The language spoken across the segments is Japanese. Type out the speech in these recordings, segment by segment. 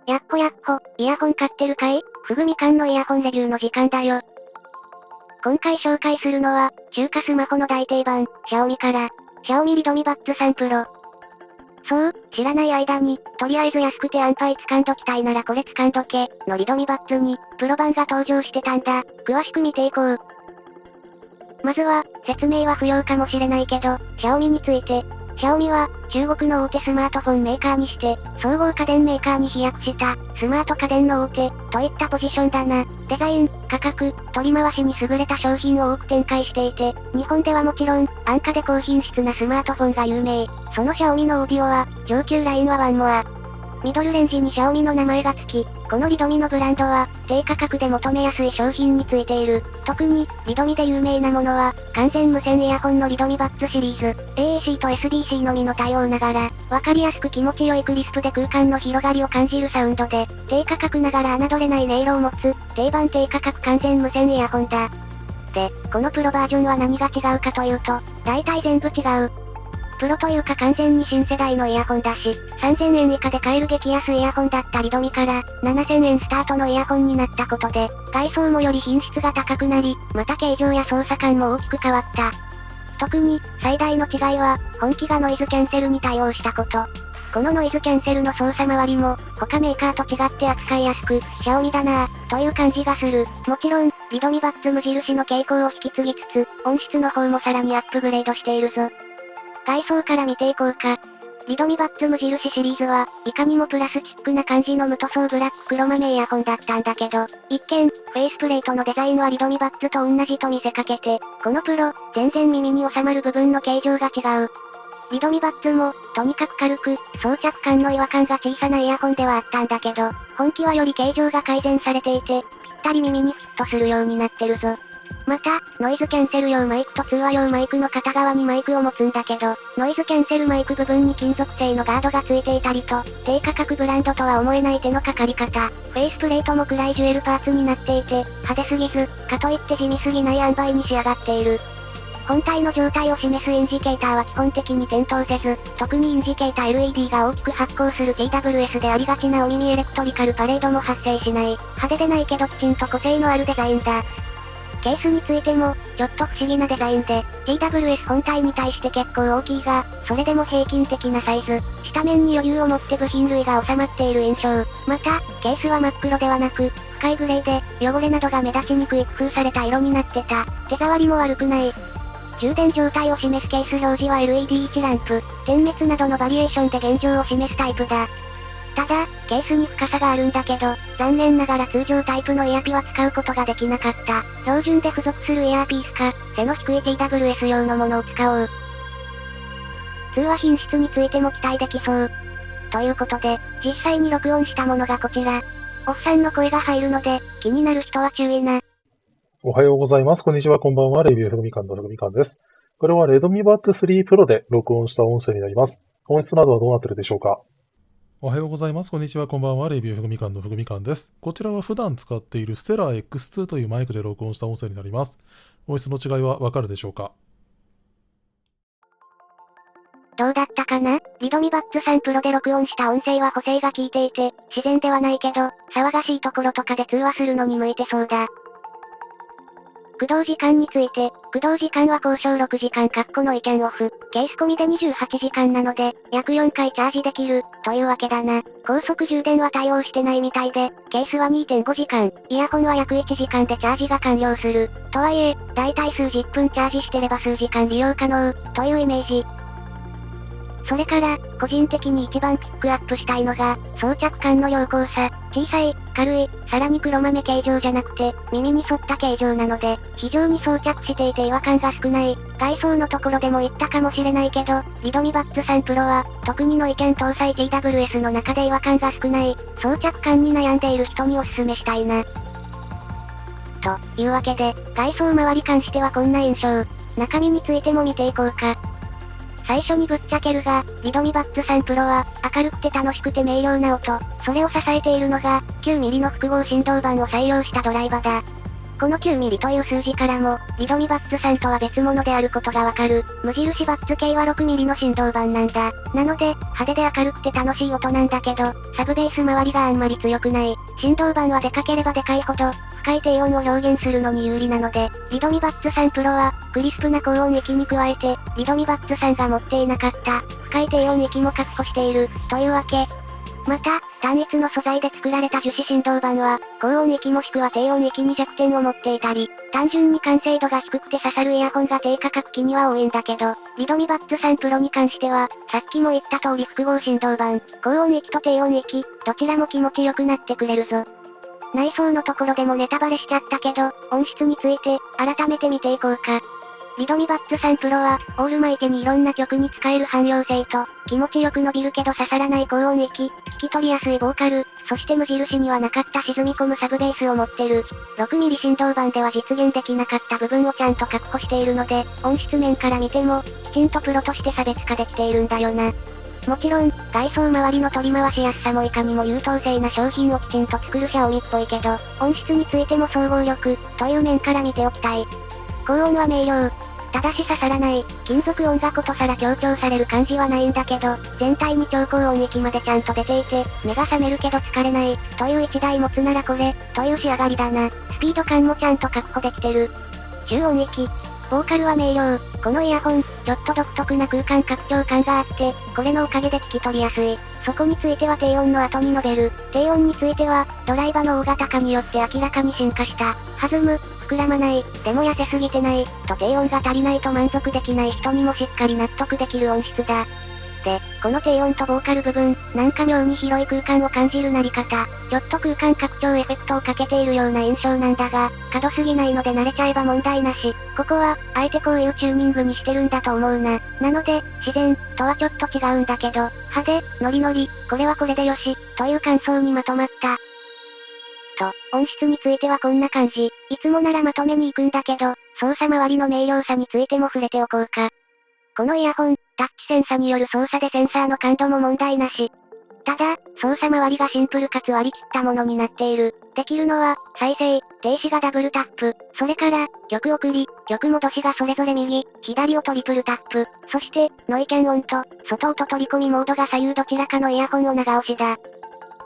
やっほやっほ、イヤホン買ってるかい？ふぐみかんのイヤホンレビューの時間だよ。今回紹介するのは、中華スマホの大定番、シャオミから、シャオミリドミバッツ3プロ。そう、知らない間に、とりあえず安くて安牌掴んどきたいならこれ掴んどけ、のリドミバッツに、プロ版が登場してたんだ。詳しく見ていこう。まずは、説明は不要かもしれないけど、シャオミについて。シャオミは、中国の大手スマートフォンメーカーにして、総合家電メーカーに飛躍した、スマート家電の大手、といったポジションだな。デザイン、価格、取り回しに優れた商品を多く展開していて、日本ではもちろん、安価で高品質なスマートフォンが有名。そのシャオミのオーディオは、上級ラインはワンモア。ミドルレンジにシャオミの名前が付き、このリドミのブランドは、低価格で求めやすい商品についている。特に、リドミで有名なものは、完全無線イヤホンのリドミバッツシリーズ、AAC と SBC のみの対応ながら、わかりやすく気持ちよいクリスプで空間の広がりを感じるサウンドで、低価格ながら侮れない音色を持つ、定番低価格完全無線イヤホンだ。で、このプロバージョンは何が違うかというと、大体全部違う。プロというか完全に新世代のイヤホンだし、3000円以下で買える激安イヤホンだったリドミから、7000円スタートのイヤホンになったことで、外装もより品質が高くなり、また形状や操作感も大きく変わった。特に、最大の違いは、本機がノイズキャンセルに対応したこと。このノイズキャンセルの操作周りも、他メーカーと違って扱いやすく、シャオミだなぁ、という感じがする。もちろん、リドミバッツ無印の傾向を引き継ぎつつ、音質の方もさらにアップグレードしているぞ。外装から見ていこうか。リドミバッツ無印シリーズは、いかにもプラスチックな感じの無塗装ブラック黒豆イヤホンだったんだけど、一見、フェイスプレートのデザインはリドミバッツと同じと見せかけて、このプロ、全然耳に収まる部分の形状が違う。リドミバッツも、とにかく軽く、装着感の違和感が小さなイヤホンではあったんだけど、本機はより形状が改善されていて、ぴったり耳にフィットするようになってるぞ。また、ノイズキャンセル用マイクと通話用マイクの片側にマイクを持つんだけど、ノイズキャンセルマイク部分に金属製のガードがついていたりと、低価格ブランドとは思えない手のかかり方。フェイスプレートも暗いジュエルパーツになっていて、派手すぎず、かといって地味すぎない塩梅に仕上がっている。本体の状態を示すインジケーターは基本的に点灯せず、特にインジケーター LED が大きく発光する TWS でありがちなお耳エレクトリカルパレードも発生しない。派手でないけどきちんと個性のあるデザインだ。ケースについても、ちょっと不思議なデザインで、TWS 本体に対して結構大きいが、それでも平均的なサイズ。下面に余裕を持って部品類が収まっている印象。また、ケースは真っ黒ではなく、深いグレーで、汚れなどが目立ちにくい工夫された色になってた。手触りも悪くない。充電状態を示すケース表示は LED1 ランプ、点滅などのバリエーションで現状を示すタイプだ。ただ、ケースに深さがあるんだけど、残念ながら通常タイプのイヤピは使うことができなかった。標準で付属するイヤーピースか、背の低い TWS 用のものを使おう。通話品質についても期待できそう。ということで、実際に録音したものがこちら。オフさんの声が入るので、気になる人は注意な。おはようございます。こんにちは。こんばんは。レビューふぐみかんのふぐみかんです。これはレドミバッツ3 Pro で録音した音声になります。音質などはどうなっているでしょうか？おはようございます。こんにちは。こんばんは。レビューふぐみかんのふぐみかんです。こちらは普段使っているステラ X2 というマイクで録音した音声になります。音質の違いはわかるでしょうか？どうだったかな？リドミバッツ3プロで録音した音声は補正が効いていて、自然ではないけど、騒がしいところとかで通話するのに向いてそうだ。駆動時間について、駆動時間は交渉6時間の意見オフ、ケース込みで28時間なので、約4回チャージできる、というわけだな。高速充電は対応してないみたいで、ケースは 2.5 時間、イヤホンは約1時間でチャージが完了する。とはいえ、だいたい数十分チャージしてれば数時間利用可能、というイメージ。それから、個人的に一番ピックアップしたいのが、装着感の良好さ。小さい、軽い、さらに黒豆形状じゃなくて、耳に沿った形状なので、非常に装着していて違和感が少ない。外装のところでも言ったかもしれないけど、リドミバッツ3プロは、特にノイキャン搭載 TWS の中で違和感が少ない。装着感に悩んでいる人におすすめしたいな。というわけで、外装周り関してはこんな印象。中身についても見ていこうか。最初にぶっちゃけるが、リドミバッツ3プロは、明るくて楽しくて明瞭な音、それを支えているのが、9mm の複合振動板を採用したドライバーだ。この9ミリという数字からも、リドミバッツさんとは別物であることがわかる。無印バッツ系は6ミリの振動板なんだ。なので、派手で明るくて楽しい音なんだけど、サブベース周りがあんまり強くない。振動板はでかければでかいほど、深い低音を表現するのに有利なので、リドミバッツさんプロは、クリスプな高音域に加えて、リドミバッツさんが持っていなかった、深い低音域も確保している、というわけ。また、単一の素材で作られた樹脂振動板は、高音域もしくは低音域に弱点を持っていたり、単純に完成度が低くて刺さるイヤホンが低価格機には多いんだけど、リドミバッツさんプロに関しては、さっきも言った通り複合振動板、高音域と低音域、どちらも気持ちよくなってくれるぞ。内装のところでもネタバレしちゃったけど、音質について、改めて見ていこうか。リドミバッツさんプロは、オールマイティにいろんな曲に使える汎用性と、気持ちよく伸びるけど刺さらない高音域、聞き取りやすいボーカル、そして無印にはなかった沈み込むサブベースを持ってる。6ミリ振動板では実現できなかった部分をちゃんと確保しているので、音質面から見ても、きちんとプロとして差別化できているんだよな。もちろん、外装周りの取り回しやすさもいかにも優等生な商品をきちんと作るシャオミっぽいけど、音質についても総合力、という面から見ておきたい。高音は明瞭。ただし刺さらない、金属音がことさら強調される感じはないんだけど、全体に超高音域までちゃんと出ていて、目が覚めるけど疲れない、という一台持つならこれ、という仕上がりだな。スピード感もちゃんと確保できてる。中音域。ボーカルは明瞭。このイヤホン、ちょっと独特な空間拡張感があって、これのおかげで聞き取りやすい。そこについては低音の後に述べる。低音については、ドライバの大型化によって明らかに進化した。弾む、膨らまない、でも痩せすぎてない、と低音が足りないと満足できない人にもしっかり納得できる音質だ。で、この低音とボーカル部分、なんか妙に広い空間を感じるなり方、ちょっと空間拡張エフェクトをかけているような印象なんだが、角すぎないので慣れちゃえば問題なし。ここは、あえてこういうチューニングにしてるんだと思うな。なので、自然、とはちょっと違うんだけど、派手、ノリノリ、これはこれでよし、という感想にまとまった。と、音質についてはこんな感じ。いつもならまとめに行くんだけど、操作周りの明瞭さについても触れておこうか。このイヤホン、タッチセンサによる操作でセンサーの感度も問題なし。ただ、操作周りがシンプルかつ割り切ったものになっている。できるのは、再生、停止がダブルタップ。それから、曲送り、曲戻しがそれぞれ右、左をトリプルタップ。そして、ノイキャンオンと、外音取り込みモードが左右どちらかのイヤホンを長押しだ。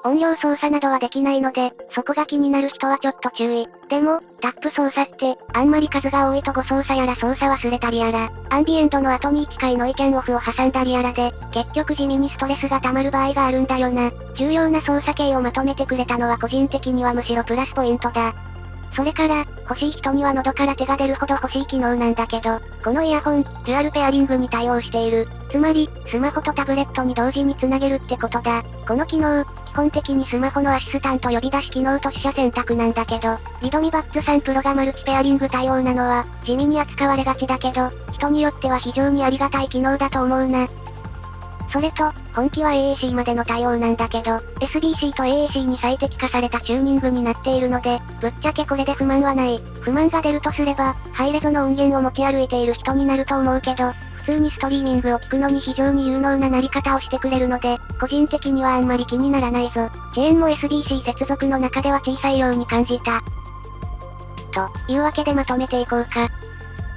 音量操作などはできないので、そこが気になる人はちょっと注意。でも、タップ操作って、あんまり数が多いと誤操作やら操作忘れたりやら、アンビエントの後に近いノイキャンオフを挟んだりやらで、結局地味にストレスが溜まる場合があるんだよな。重要な操作系をまとめてくれたのは個人的にはむしろプラスポイントだ。それから、欲しい人には喉から手が出るほど欲しい機能なんだけど、このイヤホン、デュアルペアリングに対応している。つまり、スマホとタブレットに同時につなげるってことだ。この機能、基本的にスマホのアシスタント呼び出し機能と取捨選択なんだけど、リドミバッツさんプロがマルチペアリング対応なのは、地味に扱われがちだけど、人によっては非常にありがたい機能だと思うな。それと、本機は AAC までの対応なんだけど、SBC と AAC に最適化されたチューニングになっているので、ぶっちゃけこれで不満はない。不満が出るとすれば、ハイレゾの音源を持ち歩いている人になると思うけど、普通にストリーミングを聞くのに非常に有能ななり方をしてくれるので、個人的にはあんまり気にならないぞ。チェーンも SBC 接続の中では小さいように感じた。というわけでまとめていこうか。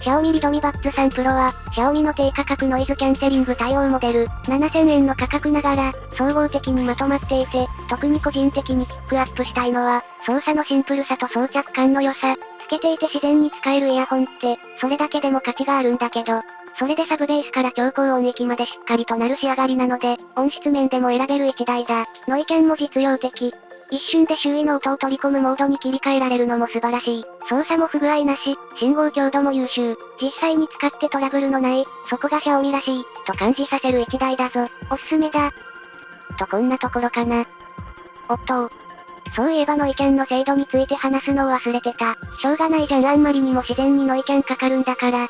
シャオミリドミバッツ3 Pro は、シャオミの低価格ノイズキャンセリング対応モデル、7000円の価格ながら、総合的にまとまっていて、特に個人的にピックアップしたいのは、操作のシンプルさと装着感の良さ、つけていて自然に使えるイヤホンって、それだけでも価値があるんだけど、それでサブベースから超高音域までしっかりとなる仕上がりなので、音質面でも選べる一台だ。ノイキャンも実用的。一瞬で周囲の音を取り込むモードに切り替えられるのも素晴らしい。操作も不具合なし、信号強度も優秀。実際に使ってトラブルのない、そこがシャオミらしい、と感じさせる一台だぞ。おすすめだ。とこんなところかな。おっと。そういえばノイキャンの精度について話すのを忘れてた。しょうがないじゃん、あんまりにも自然にノイキャンかかるんだから。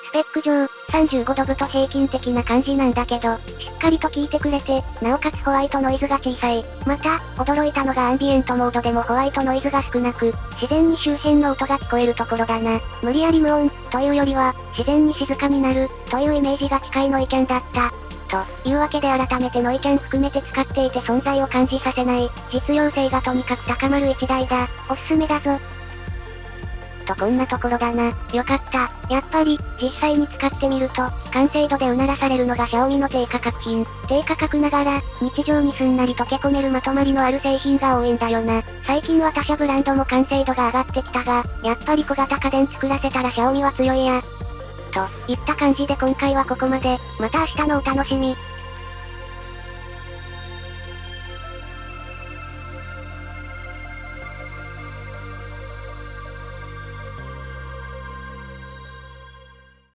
スペック上、35ドブと平均的な感じなんだけど、しっかりと聞いてくれて、なおかつホワイトノイズが小さい。また、驚いたのがアンビエントモードでもホワイトノイズが少なく、自然に周辺の音が聞こえるところだな。無理やり無音、というよりは、自然に静かになる、というイメージが近いノイキャンだった。というわけで改めてノイキャン含めて使っていて存在を感じさせない、実用性がとにかく高まる一台だ。おすすめだぞ。とこんなところだな。よかった。やっぱり、実際に使ってみると、完成度でうならされるのがXiaomiの低価格品。低価格ながら、日常にすんなり溶け込めるまとまりのある製品が多いんだよな。最近は他社ブランドも完成度が上がってきたが、やっぱり小型家電作らせたらXiaomiは強いや。といった感じで今回はここまで。また明日のお楽しみ。